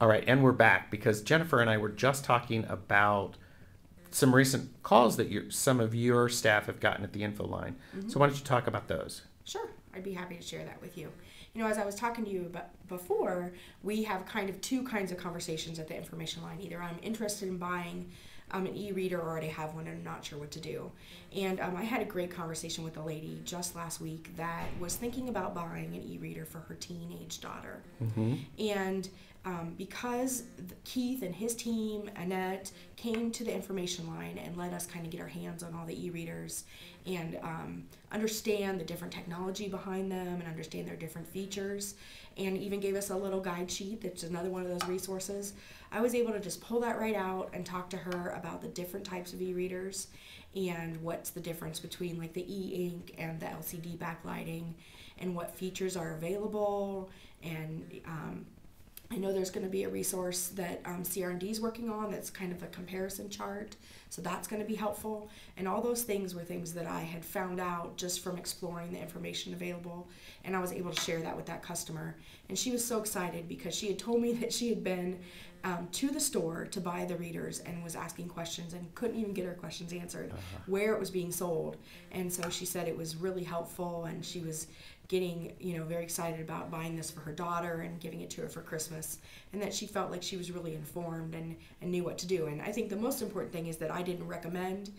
All right, and we're back because Jennifer and I were just talking about some recent calls that some of your staff have gotten at the info line. So why don't you talk about those? Sure, I'd be happy to share that with you. You know, as I was talking to you about before, we have kind of two kinds of conversations at the information line. Either I'm interested in buying an e-reader or already have one and I'm not sure what to do. And I had a great conversation with a lady just last week that was thinking about buying an e-reader for her teenage daughter. And because Keith and his team, Annette, came to the information line and let us kind of get our hands on all the e-readers and understand the different technology behind them and understand their different features, and even gave us a little guide sheet that's another one of those resources, I was able to just pull that right out and talk to her about the different types of e-readers and what's the difference between like the e-ink and the LCD backlighting and what features are available. And I know there's going to be a resource that CR&D is working on that's kind of a comparison chart, so that's going to be helpful. And all those things were things that I had found out just from exploring the information available, and I was able to share that with that customer. And she was so excited because she had told me that she had been to the store to buy the readers and was asking questions and couldn't even get her questions answered where it was being sold. And so she said it was really helpful, and she was getting, very excited about buying this for her daughter and giving it to her for Christmas, and that she felt like she was really informed and knew what to do. And I think the most important thing is that I didn't recommend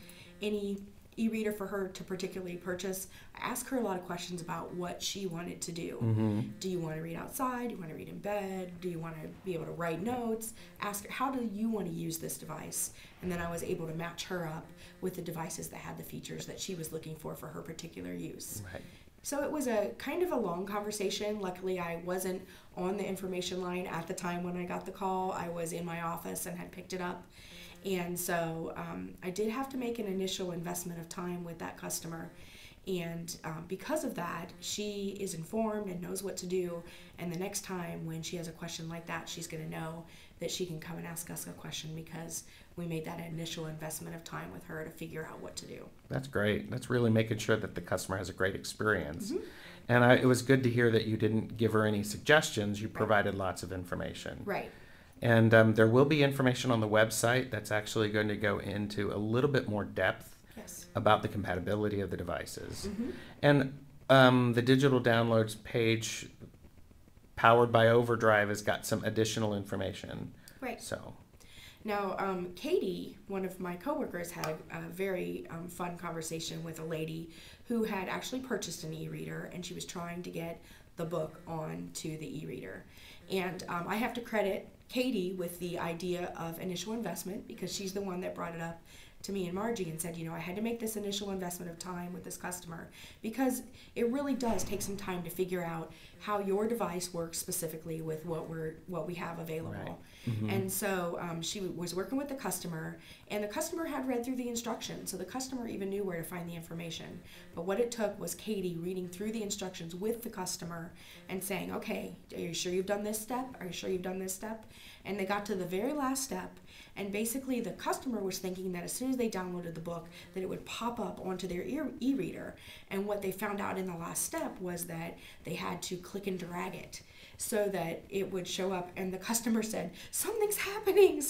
any e-reader for her to particularly purchase. I asked her a lot of questions about what she wanted to do. Do you want to read outside? Do you want to read in bed? Do you want to be able to write notes? Ask her, how do you want to use this device? And then I was able to match her up with the devices that had the features that she was looking for her particular use. Right. So it was a kind of a long conversation. Luckily, I wasn't on the information line at the time when I got the call. I was in my office and had picked it up. And so I did have to make an initial investment of time with that customer. And because of that, she is informed and knows what to do. And the next time when she has a question like that, she's going to know that she can come and ask us a question because we made that initial investment of time with her to figure out what to do. That's great. That's really making sure that the customer has a great experience. And it was good to hear that you didn't give her any suggestions. You provided lots of information. Right. And there will be information on the website that's actually going to go into a little bit more depth about the compatibility of the devices. And the digital downloads page powered by Overdrive has got some additional information. Right. So now, Katie, one of my coworkers, had a very fun conversation with a lady who had actually purchased an e-reader, and she was trying to get the book onto the e-reader. And I have to credit Katie with the idea of initial investment because she's the one that brought it up to me and Margie and said, I had to make this initial investment of time with this customer because it really does take some time to figure out how your device works specifically with what we have available. Right. And so she was working with the customer, and the customer had read through the instructions, so the customer even knew where to find the information. But what it took was Katie reading through the instructions with the customer and saying, okay, are you sure you've done this step? Are you sure you've done this step? And they got to the very last step, and basically the customer was thinking that as soon as they downloaded the book that it would pop up onto their e-reader. And what they found out in the last step was that they had to click and drag it so that it would show up, and the customer said, something's happening,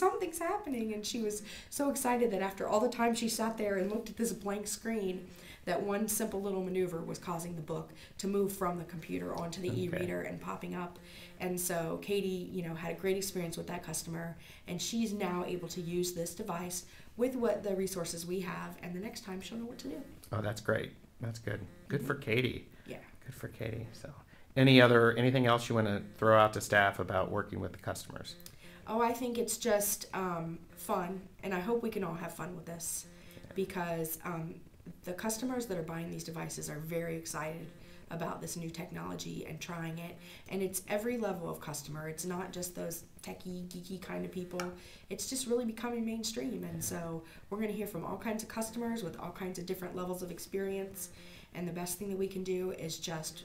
and she was so excited that after all the time she sat there and looked at this blank screen, that one simple little maneuver was causing the book to move from the computer onto the e-reader and popping up. And so Katie, had a great experience with that customer, and she's now able to use this device with what the resources we have, and the next time she'll know what to do. Oh, that's great. That's good. Good for Katie. Yeah. Good for Katie. So anything else you want to throw out to staff about working with the customers? Oh, I think it's just fun, and I hope we can all have fun with this because the customers that are buying these devices are very excited about this new technology and trying it, and it's every level of customer. It's not just those techie, geeky kind of people. It's just really becoming mainstream, and so we're going to hear from all kinds of customers with all kinds of different levels of experience, and the best thing that we can do is just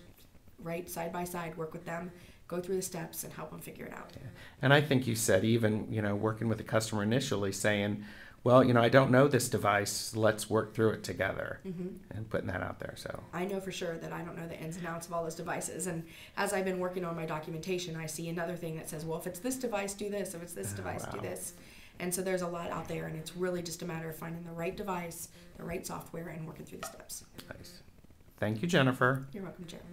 side by side, work with them, go through the steps, and help them figure it out. Yeah. And I think you said even, working with the customer initially, saying, well, I don't know this device. Let's work through it together, and putting that out there. So I know for sure that I don't know the ins and outs of all those devices. And as I've been working on my documentation, I see another thing that says, well, if it's this device, do this. If it's this device, do this. And so there's a lot out there, and it's really just a matter of finding the right device, the right software, and working through the steps. Nice. Thank you, Jennifer. You're welcome, Jeremy.